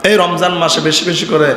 এই রমজান মাসে বেশি বেশি করে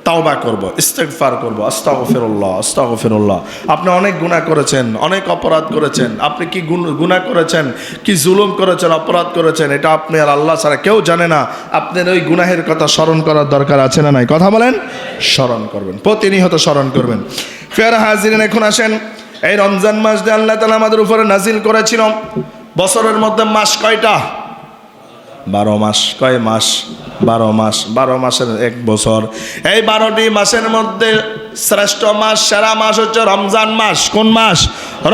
তাওবা করব, ইস্তেগফার করব, আস্তাগফিরুল্লাহ আস্তাগফিরুল্লাহ। আপনি অনেক গুনাহ করেছেন, অনেক অপরাধ করেছেন। আপনি কি গুনাহ করেছেন, কি জুলুম করেছেন, অপরাধ করেছেন, এটা আপনি আর আল্লাহ ছাড়া কেউ জানে না। আপনার ওই গুনাহের কথা স্মরণ করার দরকার আছে না নাই? কথা বলেন। স্মরণ করবেন, প্রতিনিয়ত স্মরণ করবেন। ফের হাজিরিন, এখন আসেন, এই রমজান মাস যে আল্লাহ তাআলা আমাদের উপরে নাজিল করেছিল, বছরের মধ্যে মাস কয়টা? 12 মাস। কয় মাস? 12 মাস। 12 মাসের এক বছর। এই 12টি মাসের মধ্যে শ্রেষ্ঠ মাস, সেরা মাস হচ্ছে রমজান মাস। কোন মাস?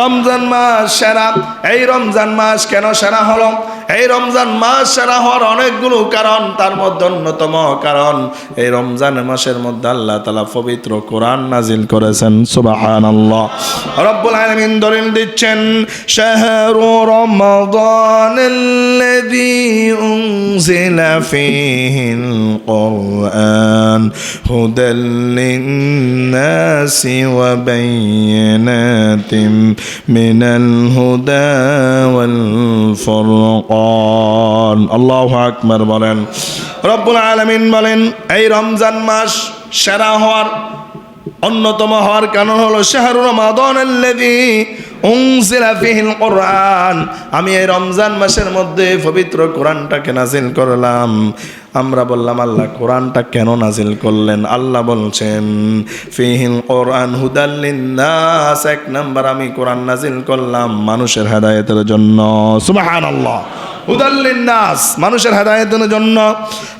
রমজান মাস সেরা। এই রমজান মাস কেন সেরা হলো? এই রমজান মাস সেরা হওয়ার অনেকগুলো কারণ, তার মধ্যে অন্যতম কারণ এই রমজান মাসের মধ্যে আল্লাহ তাআলা পবিত্র কোরআন নাজিল করেছেন। সুবহানাল্লাহ। রব্বুল আলামিন দলিল দিচ্ছেন, শাহরু রমাদানাল্লাযী উনজিলা ফীহিল কুরআন হুদাল লিন-নাসি ওয়া বায়িনাতিন মিনাল হুদা ওয়াল ফুরকান। আল্লাহু আকবার বলেন। রব্বুল আলামিন বলেন, এই রমজান মাস সেরা হওয়ার অন্যতম হওয়ার কারণ হলো শাহরু রমাদানাল্লাযী উনজিলা ফীহিল কুরআন, আমি এই রমজান মাসের মধ্যে পবিত্র কোরআনটাকে নাজিল করলাম। আমরা বললাম, আল্লাহ কোরআনটা কেন নাজিল করলেন? আল্লাহ বলছেন, ফীহিল কুরআন হুদাল লিন-নাস, এক নাম্বার আমি কোরআন নাজিল করলাম মানুষের হেদায়েতের জন্য। সুবহানাল্লাহ। হুদাল লিন-নাস, মানুষের হেদায়েতের জন্য।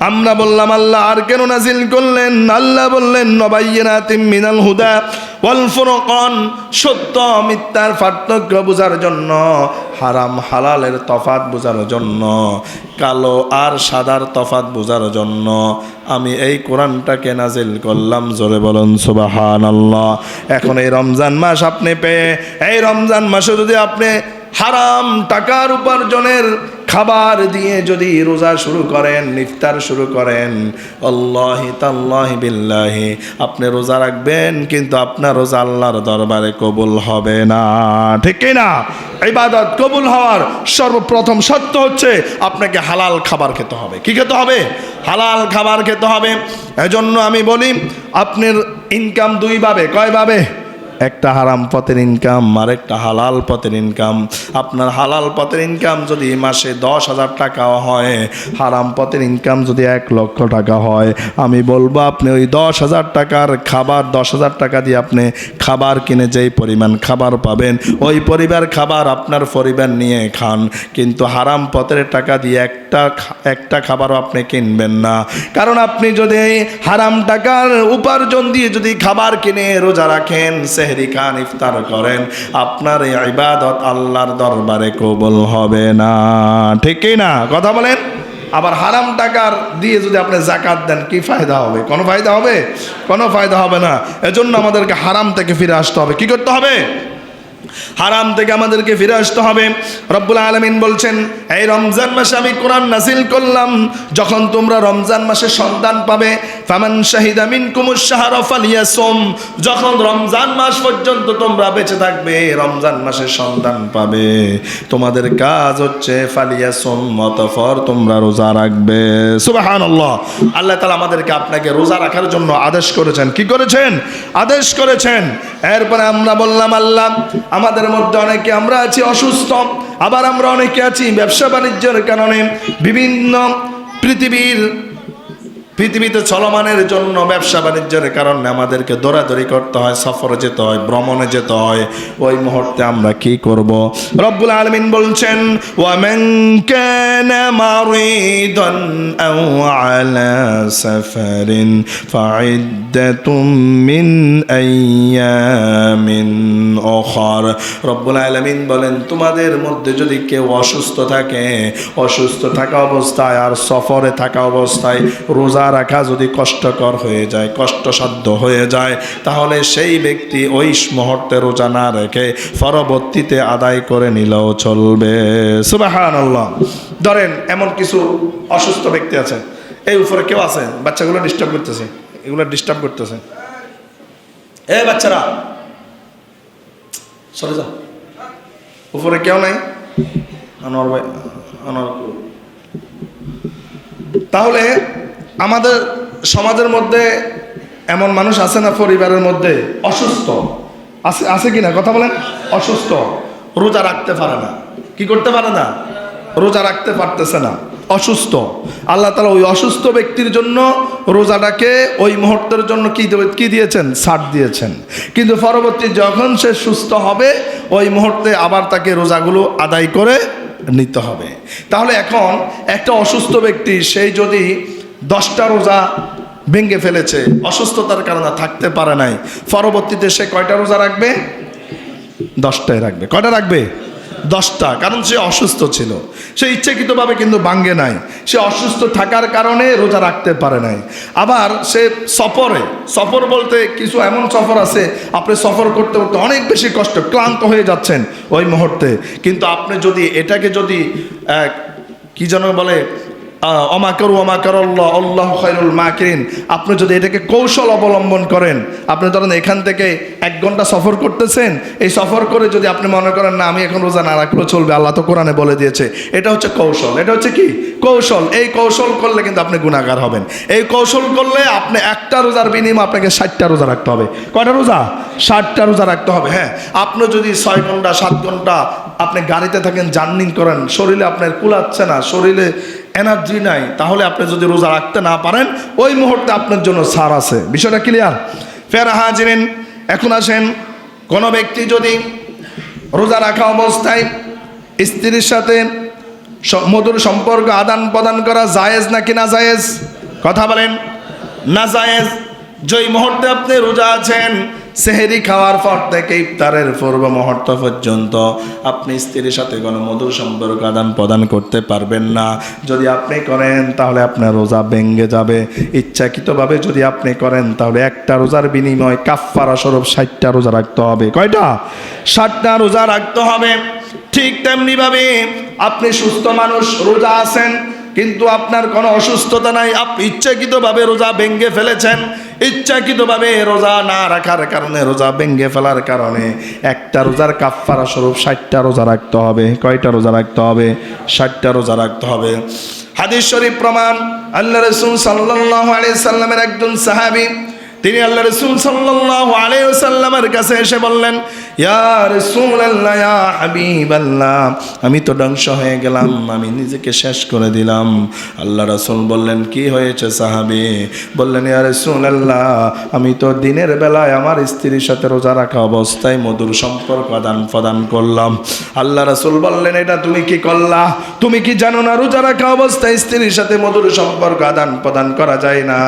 আমরা বললাম, আল্লাহ আর কেন নাজিল করলেন? আল্লাহ বললেন, ওয়াবায়্যিনাতিম মিনাল হুদা ওয়াল ফুরকান, সত্য মিথ্যার পার্থক্য বোঝার জন্য, হারাম হালালের তফাৎ বোঝার জন্য, কালো আর সাদার তফাৎ বোঝার জন্য আমি এই কোরআনটাকে নাজিল করলাম। জোরে বলুন সুবহানাল্লাহ। এখন এই রমজান মাস আপনি পেয়ে, এই রমজান মাসে যদি আপনি হারাম টাকার উপার্জনের খাবার দিয়ে যদি রোজা শুরু করেন, ইফতার শুরু করেন, আল্লাহি তাল্লাহি বিল্লাহি, আপনি রোজা রাখবেন কিন্তু আপনার রোজা আল্লাহর দরবারে কবুল হবে না। ঠিক কি না? ইবাদত কবুল হওয়ার সর্বপ্রথম শর্ত হচ্ছে আপনাকে হালাল খাবার খেতে হবে। কি খেতে হবে? হালাল খাবার খেতে হবে। এজন্য আমি বলি, আপনার ইনকাম দুই ভাবে। কয় ভাবে? একটা হারাম পথের ইনকাম আর একটা হালাল পথের ইনকাম। আপনার হালাল পথের ইনকাম যদি মাসে 10,000 টাকাও হয়, হারাম পথের ইনকাম যদি 1 লক্ষ টাকা হয়, আমি বলবো আপনি ওই 10,000 টাকার খাবার, 10,000 টাকা দিয়ে আপনি খাবার কিনে যেই পরিমাণ খাবার পাবেন, ওই পরিবার খাবার আপনার পরিবার নিয়ে খান। কিন্তু হারাম পথের টাকা দিয়ে একটা খাবারও আপনি কিনবেন না। কারণ আপনি যদি হারাম টাকার উপার্জন দিয়ে যদি খাবার কিনে রোজা রাখেন, সেহরি খান, ইফতার করেন, আপনার এই ইবাদত আল্লাহর দরবারে কবুল হবে না। ঠিক কি না? কথা বলেন। আবার হারাম টাকার দিয়ে যদি আপনি যাকাত দেন, কি ফায়দা হবে? কোনো ফায়দা হবে? কোনো ফায়দা হবে না। এজন্য আমাদেরকে হারাম থেকে ফিরে আসতে হবে। কি করতে হবে? হারাম থেকে আমাদেরকে ফিরে আসতে হবে। রব্বুল আলামিন বলছেন, এই রমজান মাসে আমি কোরআন নাজিল করলাম, যখন তোমরা রমজান মাসে সন্তান পাবে, ফামান শাহিদা মিনকুমুশ শাহরা ফালিয়াসুম, যখন রমজান মাস পর্যন্ত তোমরা বেঁচে থাকবে, রমজান মাসে সন্তান পাবে, তোমাদের কাজ হচ্ছে ফালিয়াসুম, অতঃপর তোমরা রোজা রাখবে। সুবহানাল্লাহ। আল্লাহ তাআলা আমাদেরকে আপনাকে রোজা রাখার জন্য আদেশ করেছেন। কি করেছেন? আদেশ করেছেন। এরপরে আমরা বললাম, আল্লাহ আমাদের মধ্যে অনেকে আমরা আছি অসুস্থ, আবার আমরা অনেকে আছি ব্যবসা বাণিজ্যের কারণে বিভিন্ন পৃথিবীতে চলমানের জন্য, ব্যবসা বাণিজ্যের কারণে আমাদেরকে দৌড়াদৌড়ি করতে হয়, সফরে যেতে হয়, ভ্রমণে যেতে হয়। ওই মুহূর্তে আমরা কি করব? রব্বুল আলামিন বলছেন, ওয়া মান কানা মারিদান আও আলা সাফারিন ফাইদ্দাতুম মিন আইয়ামিন উখর। রব্বুল আলামিন বলেন, তোমাদের মধ্যে যদি কেউ অসুস্থ থাকে, অসুস্থ থাকা অবস্থায় আর সফরে থাকা অবস্থায় রোজা রাখা যদি কষ্টকর হয়ে যায়, কষ্টসাধ্য হয়ে যায়, তাহলে সেই ব্যক্তি ওই মুহূর্তে রোজা না রেখে পরবর্তীতে আদায় করে নিলেও চলবে। সুবহানাল্লাহ। ধরেন এমন কিছু অসুস্থ ব্যক্তি আছে, এই উপরে কেউ আছে, বাচ্চাগুলো ডিস্টার্ব করতেছে, এগুলো ডিস্টার্ব করতেছে, এ বাচ্চারা সরে যাও, উপরে কেউ নাই, আনোয়ার ভাই, আনোয়ার। তাহলে আমাদের সমাজের মধ্যে এমন মানুষ আছে না, পরিবারের মধ্যে অসুস্থ আছে, আছে কিনা কথা বলেন? অসুস্থ, রোজা রাখতে পারে না। কি করতে পারে না? রোজা রাখতে পারতেছে না, অসুস্থ। আল্লাহ তাআলা ওই অসুস্থ ব্যক্তির জন্য রোজাটাকে ওই মুহূর্তের জন্য কি দিয়েছেন? ছাড় দিয়েছেন। কিন্তু পরবর্তী যখন সে সুস্থ হবে ওই মুহূর্তে আবার তাকে রোজাগুলো আদায় করে নিতে হবে। তাহলে এখন একটা অসুস্থ ব্যক্তি সেই যদি 10টা রোজা ভেঙে ফেলেছে, অসুস্থতার কারণে থাকতে পারে নাই, পরবর্তীতে সে কয়টা রোজা রাখবে? 10টাই রাখবে। কয়টা রাখবে? 10টা। কারণ সে অসুস্থ ছিল, সে ইচ্ছাকৃতভাবে কিন্তু ভাঙ্গে নাই, সে অসুস্থ থাকার কারণে রোজা রাখতে পারে নাই। আবার সে সফর বলতে কিছু এমন সফর আছে, আপনি সফর করতে করতে অনেক বেশি কষ্ট, ক্লান্ত হয়ে যাচ্ছেন ওই মুহূর্তে, কিন্তু আপনি যদি এটাকে যদি কি যেন বলে আল্লাহু খায়রুল মাকিরিন, আপনি যদি এটাকে কৌশল অবলম্বন করেন, আপনি ধরেন এখান থেকে 1 ঘন্টা সফর করতেছেন, এই সফর করে যদি আপনি মনে করেন না আমি এখন রোজা না রাখলেও চলবে, আল্লাহ তো কোরআনে বলে দিয়েছে, এটা হচ্ছে কৌশল। এটা হচ্ছে কি? কৌশল। এই কৌশল করলে কিন্তু আপনি গুনাহগার হবেন। এই কৌশল করলে আপনি একটা রোজার বিনিময়ে আপনাকে 60টা রোজা রাখতে হবে। কয়টা রোজা? 60টা রোজা রাখতে হবে। হ্যাঁ, আপনি যদি 6 ঘন্টা 7 ঘন্টা আপনি গাড়িতে থাকেন, জার্নি করেন, শরীরে আপনার কুলাচ্ছে না, শরীরে এনার্জি নাই, তাহলে আপনি যদি রোজা রাখতে না পারেন ওই মুহূর্তে আপনার জন্য ছাড় আছে। বিষয়টা ক্লিয়ার? ফের হাজিরিন, এখন আসেন, কোনো ব্যক্তি যদি রোজা রাখা অবস্থায় স্ত্রীর সাথে মধুর সম্পর্ক আদান প্রদান করা জায়েজ নাকি না জায়েজ? কথা বলেন। না জায়েজ। যেই মুহূর্তে আপনি রোজা আছেন, সেহেরি খাওয়ার পর থেকে ইফতারের পূর্ব মুহূর্ত পর্যন্ত আপনি স্ত্রীর সাথে কোনো মধুর সম্পর্ক আদান প্রদান করতে পারবেন না। যদি আপনি করেন তাহলে আপনার রোজা ভেঙে যাবে। ইচ্ছাকৃতভাবে যদি আপনি করেন তাহলে একটা রোজার বিনিময়ে কাফফারা স্বরূপ 60টা রোজা রাখতে হবে। কয়টা? 60টা রোজা রাখতে হবে। ঠিক তেমনিভাবে আপনি সুস্থ মানুষ, রোজা আছেন, কিন্তু আপনার কোনো অসুস্থতা নাই, আপনি ইচ্ছাকৃতভাবে রোজা ভেঙে ফেলেছেন, ইচ্ছাকৃতভাবে রোজা না রাখার কারণে, রোজা ভেঙে ফেলার কারণে একটা রোজার কাফফারা স্বরূপ 60টা রোজা রাখতে হবে। কয়টা রোজা রাখতে হবে? 60টা রোজা রাখতে হবে। হাদিস শরীফ প্রমাণ, আল্লাহ রাসূল সাল্লাল্লাহু আলাইহি সাল্লামের একজন সাহাবী, তিনি আল্লাহ রাসূল সাল্লাল্লাহু আলাইহি ওয়াসাল্লামের কাছে এসে বললেন, ইয়া রাসূলুল্লাহ, ইয়া হাবিবাল্লাহ, আমি তো ধ্বংস হয়ে গেলাম, আমি নিজেকে শেষ করে দিলাম। আল্লাহ রাসূল বললেন, কি হয়েছে সাহাবী? বললেন, ইয়া রাসূলুল্লাহ, আমি তো দিনের বেলায় আমার স্ত্রীর সাথে রোজা রাখা অবস্থায় মধুর সম্পর্ক আদান প্রদান করলাম। আল্লাহ রাসূল বললেন, এটা তুমি কি করলা? তুমি কি জানো না রোজা রাখা অবস্থায় স্ত্রীর সাথে মধুর সম্পর্ক আদান প্রদান করা যায় না?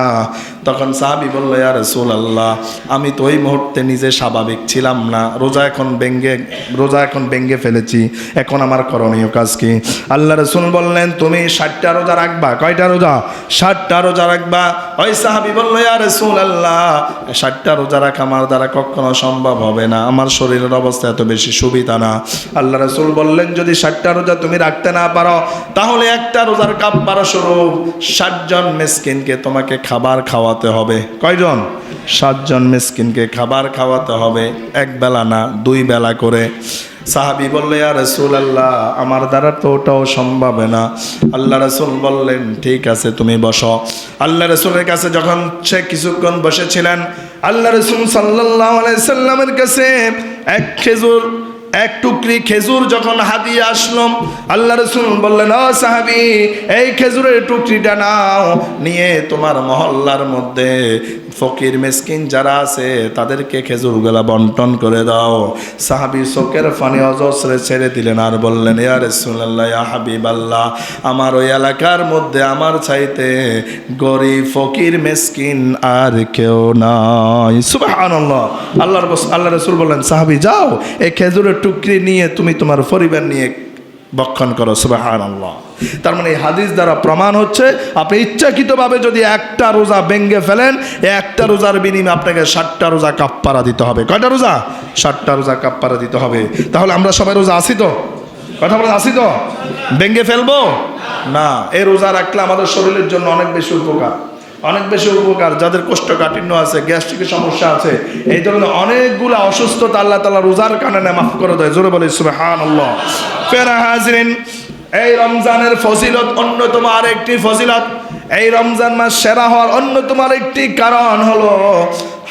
তখন সাহাবী বলল, ইয়া রাসূলুল্লাহ, আমি তো ওই মুহূর্তে নিজে স্বাভাবিক ছিলাম না, রোজা এখন ভেঙে ফেলেছি, এখন আমার করণীয় কাজ কি? আল্লাহ রাসূল বললেন, তুমি 60টা রোজা রাখবা। কয়টা রোজা? 60টা রোজা রাখবা। ওই সাহাবী বলল, ইয়া রাসূলুল্লাহ, 60টা রোজা রাখা আমার দ্বারা কখনো সম্ভব হবে না, আমার শরীরের অবস্থা এত বেশি সুবিধা না। আল্লাহ রাসূল বললেন, যদি 60টা রোজা তুমি রাখতে না পারো তাহলে একটা রোজার কাফফারা স্বরূপ 60 জন মিসকিনকে তোমাকে খাবার খাওয়াতে হবে। কয়জন? 7 জন মিসকিনকে খাবার খাওয়াতে হবে, 1 বেলা না 2 বেলা করে। সাহাবী বলল, ইয়া রাসূলুল্লাহ, আমার দ্বারা তো ওটাও সম্ভব না। আল্লাহ রাসূল বললেন, ঠিক আছে, তুমি বসো। আল্লাহ রাসূলের কাছে যখন সে কিছুক্ষণ বসেছিলেন, আল্লাহ রাসূল সাল্লাল্লাহু আলাইহি সাল্লামের কাছে এক টুকরি খেজুর যখন হাদিয়া আসলো, আল্লাহ রাসূল বললেন, ও সাহাবী, এই খেজুরের টুকরিটা নাও, নিয়ে তোমার মহল্লার মধ্যে ফকির মিসকিন যারা আছে তাদেরকে খেজুরগুলা বন্টন করে দাও। সাহাবী চোখের পানি অজস্রে ছেড়ে দিলেন আর বললেন, ইয়া রাসূলুল্লাহ, ইয়া হাবিবাল্লাহ, আমার ওই এলাকার মধ্যে আমার চাইতে গরিব ফকির মিসকিন আর কেউ নাই। সুবহানাল্লাহ। আল্লাহ রাসূল বললেন, সাহাবী যাও, এই খেজুরের টুকরি নিয়ে তুমি তোমার পরিবার নিয়ে ভক্ষণ করো। সুবহানাল্লাহ। তার মানে এই হাদিস দ্বারা প্রমাণ হচ্ছে, আপনি ইচ্ছাকৃতভাবে যদি একটা রোজা ভেঙে ফেলেন, একটা রোজার বিনিময়ে আপনাকে 60টা রোজা কাফফারা দিতে হবে। কয়টা রোজা? 60টা রোজা কাফফারা দিতে হবে। তাহলে আমরা সবাই রোজা আছি তো? কথা বলেন, আছি তো? ভেঙে ফেলবো না। এই রোজা রাখলে আমাদের শরীরের জন্য অনেক বেশি উপকার, অনেক বেশি উপকার। যাদের কোষ্ঠকাঠিন্য আছে, গ্যাস্ট্রিকের সমস্যা আছে, এই ধরনের অনেকগুলো অসুস্থতা আল্লাহ তাআলা রোজার কারণে মাফ করে দেয়। জোরে বলি সুবহানাল্লাহ। ফেরা হাজিরিন, এই রমজানের ফজিলত অন্যতম আরেকটি ফজিলত, এই রমজান মাস সেরা হওয়ার অন্যতম একটি কারণ হলো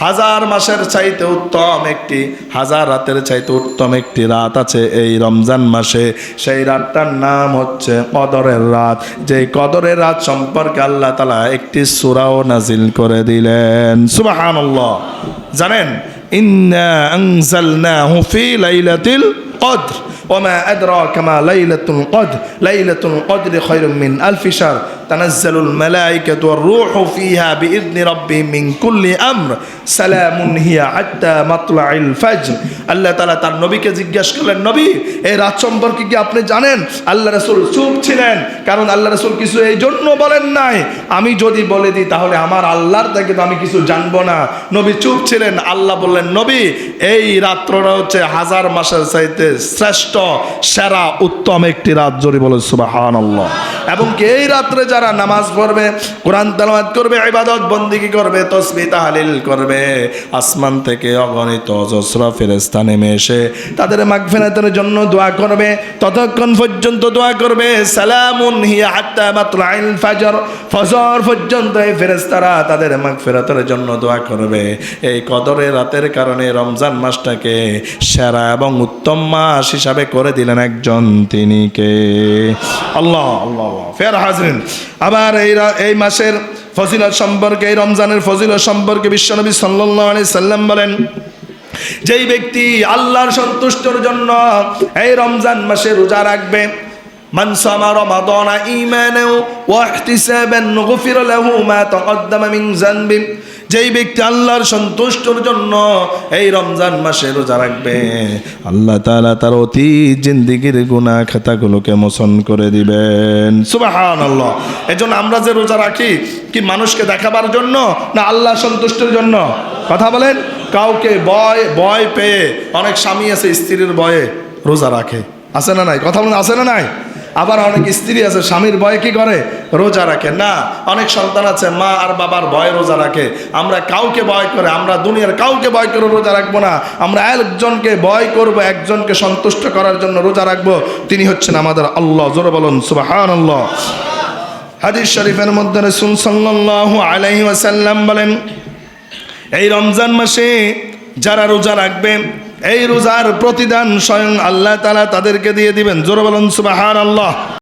হাজার মাসের চাইতে উত্তম একটি, হাজার রাতের চাইতে উত্তম একটি রাত আছে এই রমজান মাসে। সেই রাতটার নাম হচ্ছে কদরের রাত। যে কদরের রাত সম্পর্কে আল্লাহ তাআলা একটি সূরাও নাজিল করে দিলেন। সুবহানাল্লাহ। জানেন, ইন্না আনজালনাহু ফি লাইলাতিল কদর ওমা আদরাকা মা লাইলাতুল কদর লাইলাতুল কদরি খায়রুম মিন আলফি শাহর তানাজ্জালুল মালায়েকাতু ওয়ার রূহু ফিহা বিইذনি রাব্বিহিম মিন কুল্লি আমর সালামুন হিয়া হাত্তা মাতলাইল ফাজর। আল্লাহ তাআলা তার নবীকে জিজ্ঞাসা করলেন, নবী এই রাত সম্পর্কে কি আপনি জানেন? আল্লাহ রাসূল চুপ ছিলেন, কারণ আল্লাহ রাসূল কিছু এই জন্য বলেন নাই, আমি যদি বলে দিই তাহলে আমার আল্লাহর থেকে তো আমি কিছু জানবো না। নবী চুপ ছিলেন। আল্লাহ বললেন, নবী এই রাত্রটা হচ্ছে হাজার মাসের চাইতে শ্রেষ্ঠ, সেরা, উত্তম একটি রাত। জোরে বলে সুবহানাল্লাহ। এবং কি এই রাত্রে যারা নামাজ পড়বে, কোরআন তেলাওয়াত করবে, ইবাদত বন্দেগী করবে, তাসবিহ তাহলিল করবে, আসমান থেকে অগণিত অজস্র ফেরেশতা নেমে এসে তাদের মাগফিরাতের জন্য দোয়া করবে। ততক্ষণ পর্যন্ত দোয়া করবে সালামুন হিয়া হাত্তা মাতলাইল ফাজর, ফজর পর্যন্ত এই ফেরেশতারা তাদের মাগফিরাতের জন্য দোয়া করবে। এই কদরের রাতের কারণে রমজান মাসটাকে সেরা এবং উত্তম মাস হিসাবে করে দিলেন একজন, তিনি কে? আল্লাহ। আল্লাহ। ফের হাজরিন, আবার এই মাসের ফজিলত সম্পর্কে, এই রমজানের ফজিলত সম্পর্কে বিশ্বনবী সাল্লাল্লাহু আলাইহি সাল্লাম বলেন, যেই ব্যক্তি আল্লাহর সন্তুষ্টির জন্য এই রমজান মাসে রোজা রাখবে, মান সামা রমাদানা ঈমানাও ওয়া ইহতিসাবান গুফিরা লাহু মা তাকদ্দামা মিন যানবি। যেই ব্যক্তি আল্লাহর সন্তুষ্টির জন্য এই রমজান মাসে রোজা রাখবে, আল্লাহ তাআলা তার অতীত জিন্দেগীর গুনাহ খাতাগুলোকে মোচন করে দিবেন। সুবহানাল্লাহ। এজন্য আমরা যে রোজা রাখি কি মানুষকে দেখাবার জন্য না আল্লাহর সন্তুষ্টির জন্য? কথা বলেন। কাউকে ভয় পেয়ে, অনেক স্বামী আছে স্ত্রীর ভয়ে রোজা রাখে, আছে না নাই? কথা বলেন, আছে না নাই? আবার অনেক স্ত্রী আছে স্বামীর ভয়ে কি করে? রোজা রাখে না। অনেক সন্তান আছে মা আর বাবার ভয়ে রোজা রাখে। আমরা কাউকে ভয় করে, আমরা দুনিয়ার কাউকে ভয় করে রোজা রাখবো না। আমরা একজনকে ভয় করব, একজনকে সন্তুষ্ট করার জন্য রোজা রাখবো, তিনি হচ্ছেন আমাদের আল্লাহ। জোরে বলুন সুবহানাল্লাহ। হাদিস শরীফের মধ্যে রাসূল সাল্লাল্লাহু আলাইহি ওয়াসাল্লাম বলেন, এই রমজান মাসে যারা রোজা রাখবে, এই রোজার প্রতিদান স্বয়ং আল্লাহ তাআলা তাদেরকে দিয়ে দিবেন। জোরে বলুন সুবহানাল্লাহ।